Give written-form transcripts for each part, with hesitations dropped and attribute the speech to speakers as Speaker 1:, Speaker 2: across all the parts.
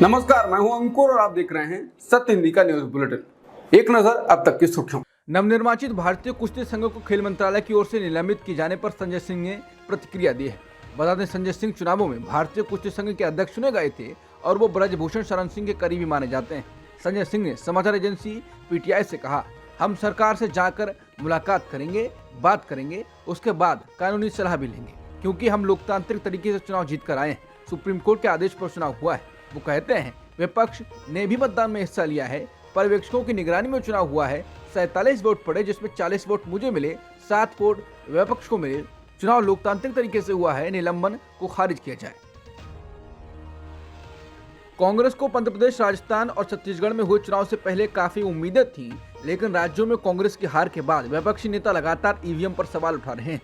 Speaker 1: नमस्कार, मैं हूं अंकुर और आप देख रहे हैं सत्य हिंदी का न्यूज बुलेटिन। एक नजर अब तक की सुर्खियों।
Speaker 2: नवनिर्वाचित भारतीय कुश्ती संघ को खेल मंत्रालय की ओर से निलंबित किए जाने पर संजय सिंह ने प्रतिक्रिया दी है। बता दें, संजय सिंह चुनावों में भारतीय कुश्ती संघ के अध्यक्ष चुने गए थे और वो ब्रजभूषण शरण सिंह के करीबी माने जाते हैं। संजय सिंह ने समाचार एजेंसी पीटीआई से कहा, हम सरकार से जाकर मुलाकात करेंगे, बात करेंगे, उसके बाद कानूनी सलाह भी लेंगे, क्योंकि हम लोकतांत्रिक तरीके से चुनाव जीत कर आए हैं। सुप्रीम कोर्ट के आदेश पर चुनाव हुआ है। वो कहते हैं, विपक्ष ने भी मतदान में हिस्सा लिया है, पर्यवेक्षकों की निगरानी में चुनाव हुआ है। 47 वोट पड़े, जिसमें 40 वोट मुझे मिले, 7 वोट विपक्ष को मिले। चुनाव लोकतांत्रिक तरीके से हुआ है, निलंबन को खारिज किया जाए। कांग्रेस को मध्य प्रदेश, राजस्थान और छत्तीसगढ़ में हुए चुनाव से पहले काफी उम्मीदें थी, लेकिन राज्यों में कांग्रेस की हार के बाद विपक्षी नेता लगातार ईवीएम पर सवाल उठा रहे हैं।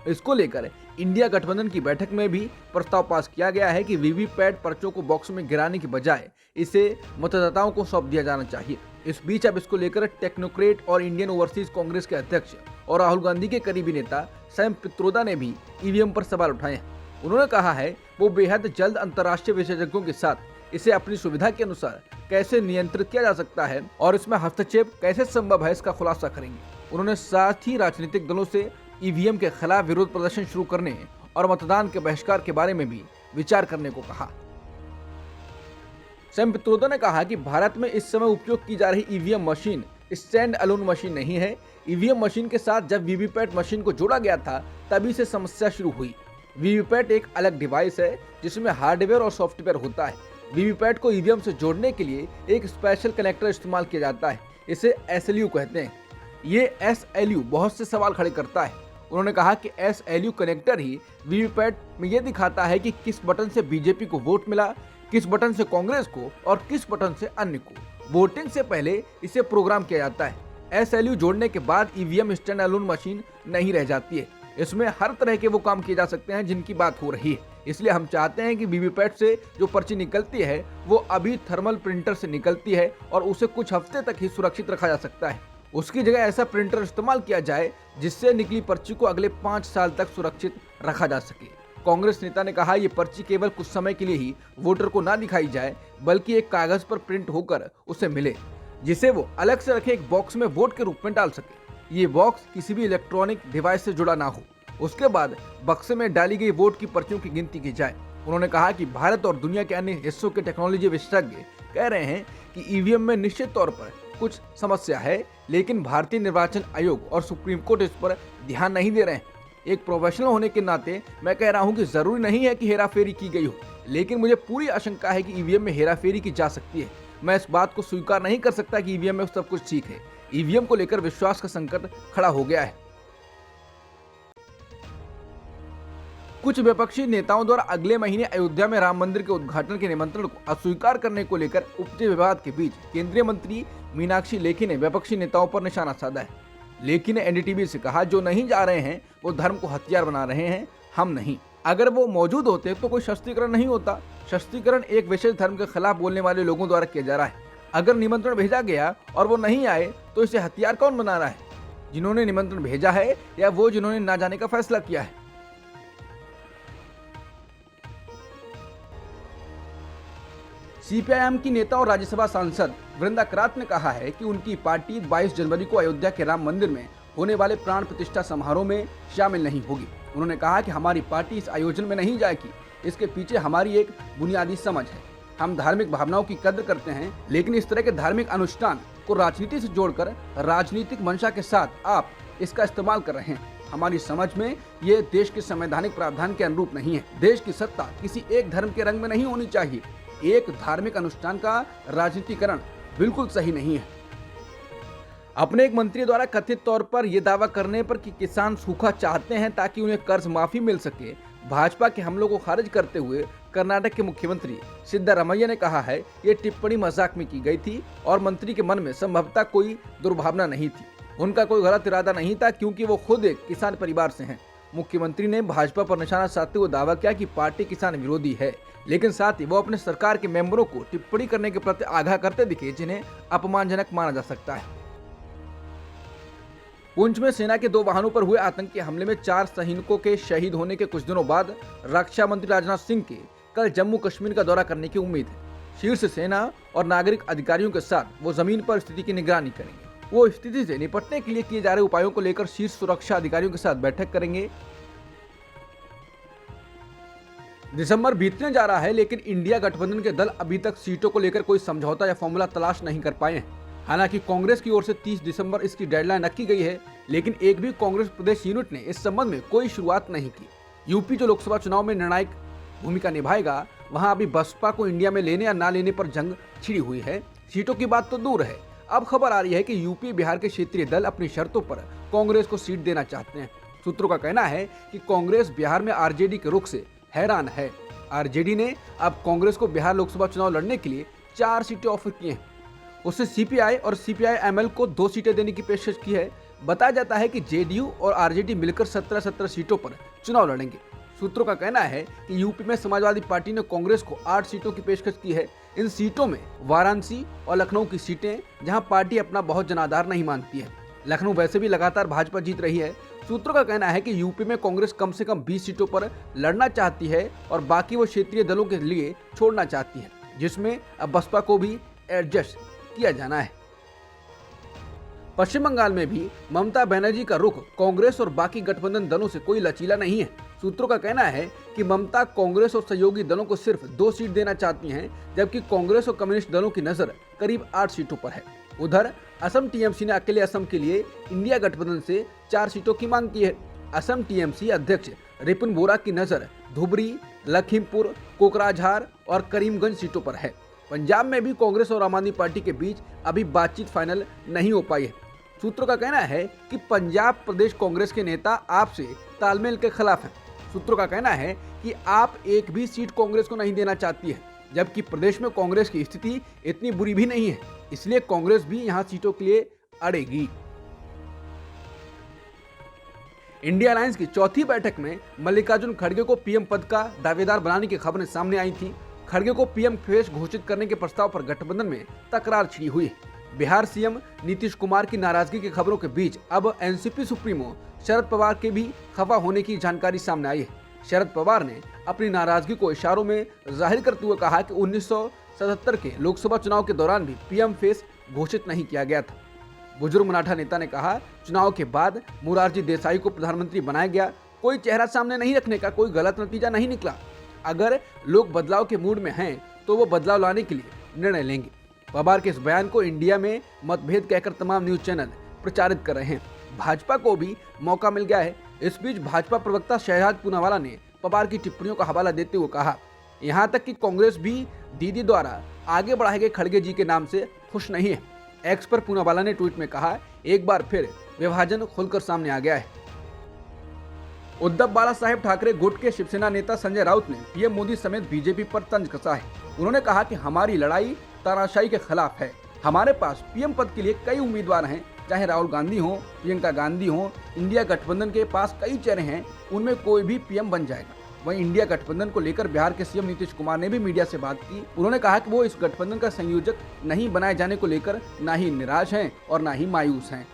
Speaker 2: इसको लेकर इंडिया गठबंधन की बैठक में भी प्रस्ताव पास किया गया है कि वीवीपैट पर्चों को बॉक्स में गिराने की बजाय इसे मतदाताओं को सौंप दिया जाना चाहिए। इस बीच अब इसको लेकर टेक्नोक्रेट और इंडियन ओवरसीज कांग्रेस के अध्यक्ष और राहुल गांधी के करीबी नेता सैम पित्रोदा ने भी ईवीएम पर सवाल उठाए हैं। उन्होंने कहा है वो बेहद जल्द अंतर्राष्ट्रीय विशेषज्ञों के साथ इसे अपनी सुविधा के अनुसार कैसे नियंत्रित किया जा सकता है और इसमें हस्तक्षेप कैसे संभव है, इसका खुलासा करेंगे। उन्होंने साथ ही राजनीतिक दलों से ईवीएम के खिलाफ विरोध प्रदर्शन शुरू करने और मतदान के बहिष्कार के बारे में भी विचार करने को कहा। सैम पित्रोदा ने कहा कि भारत में इस समय उपयोग की जा रही EVM machine stand alone machine नहीं है। ईवीएम मशीन के साथ जब वीवीपैट मशीन को जोड़ा गया था, तभी से समस्या शुरू हुई। वीवीपैट एक अलग डिवाइस है जिसमें हार्डवेयर और सॉफ्टवेयर होता है। वीवीपैट को ईवीएम से जोड़ने के लिए एक स्पेशल कनेक्टर इस्तेमाल किया जाता है, इसे एसएलयू कहते हैं। ये एसएलयू बहुत से सवाल खड़े करता है। उन्होंने कहा कि एसएलयू कनेक्टर ही वीवीपैट में ये दिखाता है कि किस बटन से बीजेपी को वोट मिला, किस बटन से कांग्रेस को और किस बटन से अन्य को। वोटिंग से पहले इसे प्रोग्राम किया जाता है। एसएलयू जोड़ने के बाद ईवीएम स्टैंड अलोन मशीन नहीं रह जाती है। इसमें हर तरह के वो काम किए जा सकते हैं जिनकी बात हो रही है। इसलिए हम चाहते हैं कि वीवीपैट से जो पर्ची निकलती है वो अभी थर्मल प्रिंटर से निकलती है और उसे कुछ हफ्ते तक ही सुरक्षित रखा जा सकता है। उसकी जगह ऐसा प्रिंटर इस्तेमाल किया जाए जिससे निकली पर्ची को अगले 5 साल तक सुरक्षित रखा जा सके। कांग्रेस नेता ने कहा, ये पर्ची केवल कुछ समय के लिए ही वोटर को ना दिखाई जाए, बल्कि एक कागज पर प्रिंट होकर उसे मिले, जिसे वो अलग से रखे एक बॉक्स में वोट के रूप में डाल सके। ये बॉक्स किसी भी इलेक्ट्रॉनिक डिवाइस से जुड़ा ना हो। उसके बाद बक्से में डाली गई वोट की पर्चियों की गिनती की जाए। उन्होंने कहा कि भारत और दुनिया के अन्य हिस्सों के टेक्नोलॉजी विशेषज्ञ कह रहे हैं कि ईवीएम में निश्चित तौर पर कुछ समस्या है, लेकिन भारतीय निर्वाचन आयोग और सुप्रीम कोर्ट इस पर ध्यान नहीं दे रहे हैं। एक प्रोफेशनल होने के नाते मैं कह रहा हूं कि जरूरी नहीं है कि हेराफेरी की गई हो, लेकिन मुझे पूरी आशंका है कि ईवीएम में हेराफेरी की जा सकती है। मैं इस बात को स्वीकार नहीं कर सकता कि ईवीएम में सब कुछ ठीक है। ईवीएम को लेकर विश्वास का संकट खड़ा हो गया है। कुछ विपक्षी नेताओं द्वारा अगले महीने अयोध्या में राम मंदिर के उद्घाटन के निमंत्रण को अस्वीकार करने को लेकर उपजे विवाद के बीच केंद्रीय मंत्री मीनाक्षी लेखी ने विपक्षी नेताओं पर निशाना साधा है। लेखी ने एनडीटीवी से कहा, जो नहीं जा रहे हैं वो धर्म को हथियार बना रहे हैं, हम नहीं। अगर वो मौजूद होते तो कोई शस्त्रीकरण नहीं होता। शस्त्रीकरण एक विशेष धर्म के खिलाफ बोलने वाले लोगों द्वारा किया जा रहा है। अगर निमंत्रण भेजा गया और वो नहीं आए तो इसे हथियार कौन बना रहा है? जिन्होंने निमंत्रण भेजा है या वो जिन्होंने ना जाने का फैसला किया है? सीपीआईएम की नेता और राज्यसभा सांसद वृंदा करात ने कहा है कि उनकी पार्टी 22 जनवरी को अयोध्या के राम मंदिर में होने वाले प्राण प्रतिष्ठा समारोह में शामिल नहीं होगी। उन्होंने कहा कि हमारी पार्टी इस आयोजन में नहीं जाएगी। इसके पीछे हमारी एक बुनियादी समझ है। हम धार्मिक भावनाओं की कद्र करते हैं, लेकिन इस तरह के धार्मिक अनुष्ठान को राजनीति से जोड़कर राजनीतिक मंशा के साथ आप इसका इस्तेमाल कर रहे हैं। हमारी समझ में ये देश के संवैधानिक प्रावधान के अनुरूप नहीं है। देश की सत्ता किसी एक धर्म के रंग में नहीं होनी चाहिए। एक धार्मिक अनुष्ठान का राजनीतिकरण बिल्कुल सही नहीं है। अपने एक मंत्री द्वारा कथित तौर पर यह दावा करने पर कि किसान सूखा चाहते हैं ताकि उन्हें कर्ज माफी मिल सके, भाजपा के हमलों को खारिज करते हुए कर्नाटक के मुख्यमंत्री सिद्धारमैया ने कहा है, ये टिप्पणी मजाक में की गई थी और मंत्री के मन में संभवतः कोई दुर्भावना नहीं थी। उनका कोई गलत इरादा नहीं था, क्योंकि वो खुद एक किसान परिवार से हैं। मुख्यमंत्री ने भाजपा पर निशाना साधते हुए दावा किया कि पार्टी किसान विरोधी है, लेकिन साथ ही वो अपने सरकार के मेंबरों को टिप्पणी करने के प्रति आगाह करते दिखे, जिन्हें अपमानजनक माना जा सकता है। पुंछ में सेना के 2 वाहनों पर हुए आतंकी हमले में 4 सैनिकों के शहीद होने के कुछ दिनों बाद रक्षा मंत्री राजनाथ सिंह के कल जम्मू कश्मीर का दौरा करने की उम्मीद है। शीर्ष सेना और नागरिक अधिकारियों के साथ वो जमीन पर स्थिति की निगरानी करेंगे। वो स्थिति से निपटने के लिए किए जा रहे उपायों को लेकर शीर्ष सुरक्षा अधिकारियों के साथ बैठक करेंगे। दिसंबर बीतने जा रहा है, लेकिन इंडिया गठबंधन के दल अभी तक सीटों को लेकर कोई समझौता या फॉर्मूला तलाश नहीं कर पाए हैं। हालांकि कांग्रेस की ओर से 30 दिसंबर इसकी डेडलाइन रखी गई है, लेकिन एक भी कांग्रेस प्रदेश यूनिट ने इस संबंध में कोई शुरुआत नहीं की। यूपी जो लोकसभा चुनाव में निर्णायक भूमिका निभाएगा, वहां अभी बसपा को इंडिया में लेने या ना लेने पर जंग छिड़ी हुई है। सीटों की बात तो दूर है, अब खबर आ रही है कि यूपी बिहार के क्षेत्रीय दल अपनी शर्तों पर कांग्रेस को सीट देना चाहते हैं। सूत्रों का कहना है कि कांग्रेस बिहार में आरजेडी के रुख से हैरान है। आरजेडी ने अब कांग्रेस को बिहार लोकसभा चुनाव लड़ने के लिए 4 सीटें ऑफर की हैं। उससे सीपीआई और सीपीआई-एमएल को 2 सीटें देने की पेशकश की है। बताया जाता है कि जेडीयू और आरजेडी मिलकर 17 सीटों पर चुनाव लड़ेंगे। सूत्रों का कहना है कि यूपी में समाजवादी पार्टी ने कांग्रेस को 8 सीटों की पेशकश की है। इन सीटों में वाराणसी और लखनऊ की सीटें, जहां पार्टी अपना बहुत जनाधार नहीं मानती है। लखनऊ वैसे भी लगातार भाजपा जीत रही है। सूत्रों का कहना है कि यूपी में कांग्रेस कम से कम 20 सीटों पर लड़ना चाहती है और बाकी वो क्षेत्रीय दलों के लिए छोड़ना चाहती है, जिसमें अब बसपा को भी एडजस्ट किया जाना है। पश्चिम बंगाल में भी ममता बनर्जी का रुख कांग्रेस और बाकी गठबंधन दलों से कोई लचीला नहीं है। सूत्रों का कहना है कि ममता कांग्रेस और सहयोगी दलों को सिर्फ 2 सीट देना चाहती हैं, जबकि कांग्रेस और कम्युनिस्ट दलों की नजर करीब 8 सीटों पर है। उधर असम टीएमसी ने अकेले असम के लिए इंडिया गठबंधन से 4 सीटों की मांग की है। असम टीएमसी अध्यक्ष रिपुन बोरा की नजर धुबरी, लखीमपुर, कोकराझार और करीमगंज सीटों पर है। पंजाब में भी कांग्रेस और आम आदमी पार्टी के बीच अभी बातचीत फाइनल नहीं हो पाई है। सूत्रों का कहना है कि पंजाब प्रदेश कांग्रेस के नेता आपसे तालमेल के खिलाफ हैं। सूत्रों का कहना है कि आप एक भी सीट कांग्रेस को नहीं देना चाहती है, जबकि प्रदेश में कांग्रेस की स्थिति इतनी बुरी भी नहीं है, इसलिए कांग्रेस भी यहां सीटों के लिए अड़ेगी। इंडिया अलायंस की चौथी बैठक में मल्लिकार्जुन खड़गे को पीएम पद का दावेदार बनाने की खबरें सामने आई थी। खड़गे को पीएम फेस घोषित करने के प्रस्ताव पर गठबंधन में तकरार छिड़ी हुई है। बिहार सीएम नीतीश कुमार की नाराजगी की खबरों के बीच अब एनसीपी सुप्रीमो शरद पवार के भी खफा होने की जानकारी सामने आई है। शरद पवार ने अपनी नाराजगी को इशारों में जाहिर करते हुए कहा कि 1977 के लोकसभा चुनाव के दौरान भी पीएम फेस घोषित नहीं किया गया था। बुजुर्ग मराठा नेता ने कहा, चुनाव के बाद मोरारजी देसाई को प्रधानमंत्री बनाया गया, कोई चेहरा सामने नहीं रखने का कोई गलत नतीजा नहीं निकला। अगर लोग बदलाव के मूड में हैं तो वो बदलाव लाने के लिए निर्णय लेंगे। पवार के इस बयान को इंडिया में मतभेद कहकर तमाम न्यूज चैनल प्रचारित कर रहे हैं। भाजपा को भी मौका मिल गया है। इस बीच भाजपा प्रवक्ता शहजाद पूनावाला ने पवार की टिप्पणियों का हवाला देते हुए कहा, यहाँ तक कि कांग्रेस भी दीदी द्वारा आगे बढ़ाए गए खड़गे जी के नाम से खुश नहीं है। एक्स पर पूनावाला ने ट्वीट में कहा, एक बार फिर विभाजन खुलकर सामने आ गया है। उद्धव बाला साहेब ठाकरे गुट के शिवसेना नेता संजय राउत ने पीएम मोदी समेत बीजेपी पर तंज कसा है। उन्होंने कहा कि हमारी लड़ाई तानाशाही के खिलाफ है। हमारे पास पीएम पद के लिए कई उम्मीदवार हैं, चाहे राहुल गांधी हो, प्रियंका गांधी हो। इंडिया गठबंधन के पास कई चेहरे हैं, उनमें कोई भी पीएम बन जाएगा। वहीं इंडिया गठबंधन को लेकर बिहार के सीएम नीतीश कुमार ने भी मीडिया से बात की। उन्होंने कहा कि वो इस गठबंधन का संयोजक नहीं बनाए जाने को लेकर ना ही निराश हैं और ना ही मायूस हैं।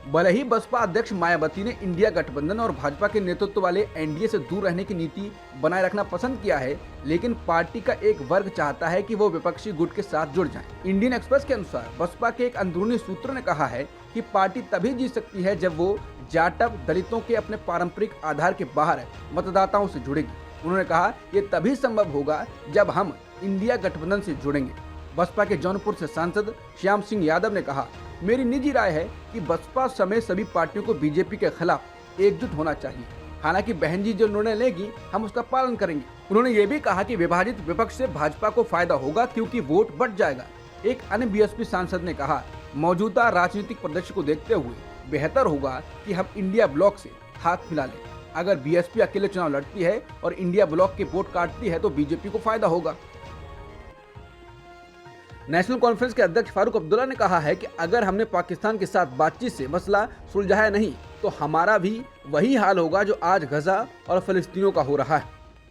Speaker 2: भले ही बसपा अध्यक्ष मायावती ने इंडिया गठबंधन और भाजपा के नेतृत्व वाले एनडीए से दूर रहने की नीति बनाए रखना पसंद किया है, लेकिन पार्टी का एक वर्ग चाहता है कि वो विपक्षी गुट के साथ जुड़ जाएं। इंडियन एक्सप्रेस के अनुसार बसपा के एक अंदरूनी सूत्र ने कहा है कि पार्टी तभी जीत सकती है जब वो जाटव दलितों के अपने पारंपरिक आधार के बाहर मतदाताओं से जुड़ेगी। उन्होंने कहा, ये तभी संभव होगा जब हम इंडिया गठबंधन से जुड़ेंगे। बसपा के जौनपुर से सांसद श्याम सिंह यादव ने कहा, मेरी निजी राय है कि बसपा समेत सभी पार्टियों को बीजेपी के खिलाफ एकजुट होना चाहिए। हालांकि बहन जी जो निर्णय लेगी हम उसका पालन करेंगे। उन्होंने ये भी कहा कि विभाजित विपक्ष से भाजपा को फायदा होगा क्योंकि वोट बढ़ जाएगा। एक अन्य बीएसपी सांसद ने कहा, मौजूदा राजनीतिक परिदृश्य को देखते हुए बेहतर होगा कि हम इंडिया ब्लॉक से हाथ मिला लें। अगर बीएसपी अकेले चुनाव लड़ती है और इंडिया ब्लॉक के वोट काटती है तो बीजेपी को फायदा होगा। नेशनल कॉन्फ्रेंस के अध्यक्ष फारूक अब्दुल्ला ने कहा है कि अगर हमने पाकिस्तान के साथ बातचीत से मसला सुलझाया नहीं तो हमारा भी वही हाल होगा जो आज गजा और फिलिस्तीनियों का हो रहा है।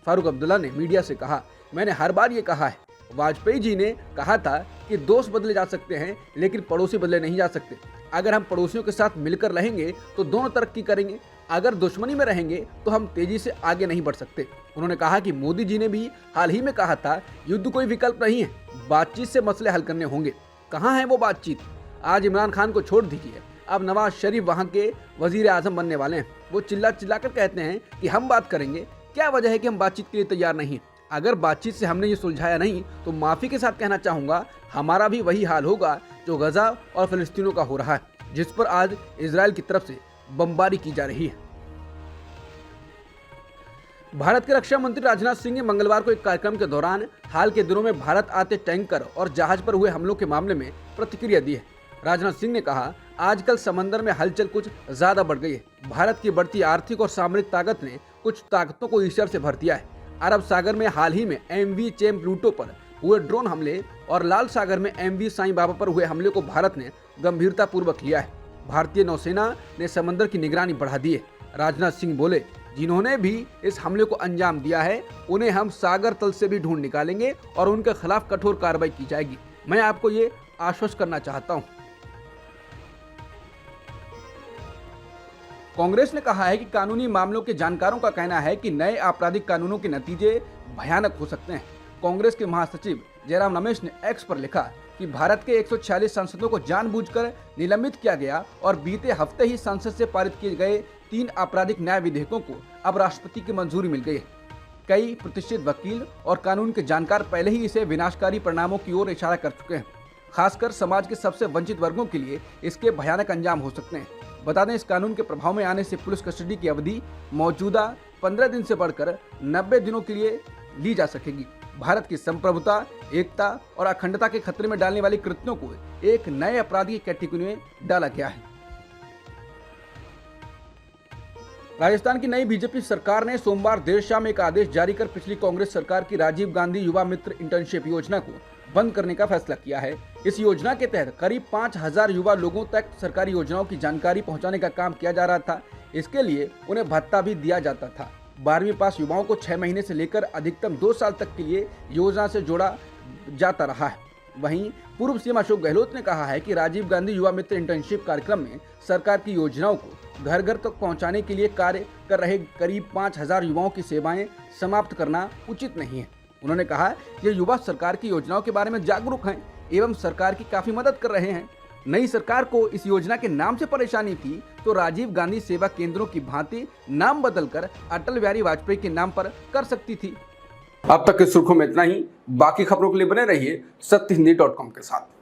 Speaker 2: फारूक अब्दुल्ला ने मीडिया से कहा, मैंने हर बार ये कहा है, वाजपेयी जी ने कहा था कि दोस्त बदले जा सकते हैं लेकिन पड़ोसी बदले नहीं जा सकते। अगर हम पड़ोसियों के साथ मिलकर रहेंगे तो दोनों तरक्की करेंगे। अगर दुश्मनी में रहेंगे तो हम तेजी से आगे नहीं बढ़ सकते। उन्होंने कहा कि मोदी जी ने भी हाल ही में कहा था, युद्ध कोई विकल्प नहीं है, बातचीत से मसले हल करने होंगे। कहाँ है वो बातचीत? आज इमरान खान को छोड़ दीजिए, अब नवाज शरीफ वहाँ के वजीर आजम बनने वाले हैं। वो चिल्ला कर कहते हैं कि हम बात करेंगे। क्या वजह है कि हम बातचीत के लिए तैयार नहीं? अगर बातचीत से हमने ये सुलझाया नहीं तो माफी के साथ कहना चाहूंगा, हमारा भी वही हाल होगा जो गजा और फिलिस्तीनों का हो रहा है, जिस पर आज इजराइल की तरफ से बमबारी की जा रही है। भारत के रक्षा मंत्री राजनाथ सिंह ने मंगलवार को एक कार्यक्रम के दौरान हाल के दिनों में भारत आते टैंकर और जहाज पर हुए हमलों के मामले में प्रतिक्रिया दी है। राजनाथ सिंह ने कहा, आजकल समंदर में हलचल कुछ ज्यादा बढ़ गई है। भारत की बढ़ती आर्थिक और सामरिक ताकत ने कुछ ताकतों को ईश्वर से भर दिया है। अरब सागर में हाल ही में MV चेम प्लूटो पर हुए ड्रोन हमले और लाल सागर में MV साईं बाबा पर हुए हमले को भारत ने गंभीरता पूर्वक लिया है। भारतीय नौसेना ने समंदर की निगरानी बढ़ा दी है। राजनाथ सिंह बोले, जिन्होंने भी इस हमले को अंजाम दिया है उन्हें हम सागर तल से भी ढूंढ निकालेंगे और उनके खिलाफ कठोर कार्रवाई की जाएगी। मैं आपको ये आश्वस्त करना चाहता हूँ। कांग्रेस ने कहा है कि कानूनी मामलों के जानकारों का कहना है कि नए आपराधिक कानूनों के नतीजे भयानक हो सकते हैं। कांग्रेस के महासचिव जयराम रमेश ने एक्स पर लिखा कि भारत के 146 सांसदों को जानबूझकर निलंबित किया गया और बीते हफ्ते ही संसद से पारित किए गए 3 आपराधिक न्याय विधेयकों को अब राष्ट्रपति की मंजूरी मिल गई है। कई प्रतिष्ठित वकील और कानून के जानकार पहले ही इसे विनाशकारी परिणामों की ओर इशारा कर चुके हैं। खासकर समाज के सबसे वंचित वर्गों के लिए इसके भयानक अंजाम हो सकते हैं। बता दें, इस कानून के प्रभाव में आने से पुलिस कस्टडी की अवधि मौजूदा 15 दिन से बढ़कर 90 दिनों के लिए ली जा सकेगी। भारत की संप्रभुता, एकता और अखंडता के खतरे में डालने वाली कृत्यों को एक नए अपराध की कैटेगरी में डाला गया है। राजस्थान की नई बीजेपी सरकार ने सोमवार देर शाम एक आदेश जारी कर पिछली कांग्रेस सरकार की राजीव गांधी युवा मित्र इंटर्नशिप योजना को बंद करने का फैसला किया है। इस योजना के तहत करीब 5000 युवा लोगों तक सरकारी योजनाओं की जानकारी पहुंचाने का काम किया जा रहा था। इसके लिए उन्हें भत्ता भी दिया जाता था। 12वीं पास युवाओं को 6 महीने से लेकर अधिकतम 2 साल तक के लिए योजना से जोड़ा जाता रहा है। वहीं पूर्व सीएम अशोक गहलोत ने कहा है कि राजीव गांधी युवा मित्र इंटर्नशिप कार्यक्रम में सरकार की योजनाओं को घर घर तक पहुंचाने के लिए कार्य कर रहे करीब 5000 युवाओं की सेवाएं समाप्त करना उचित नहीं है। उन्होंने कहा, ये युवा सरकार की योजनाओं के बारे में जागरूक हैं एवं सरकार की काफी मदद कर रहे हैं। नई सरकार को इस योजना के नाम से परेशानी थी तो राजीव गांधी सेवा केंद्रों की भांति नाम बदलकर अटल बिहारी वाजपेयी के नाम पर कर सकती थी।
Speaker 1: अब तक की सुर्खियों में इतना ही। बाकी खबरों के लिए बने रहिए सत्यहिंदी.com के साथ।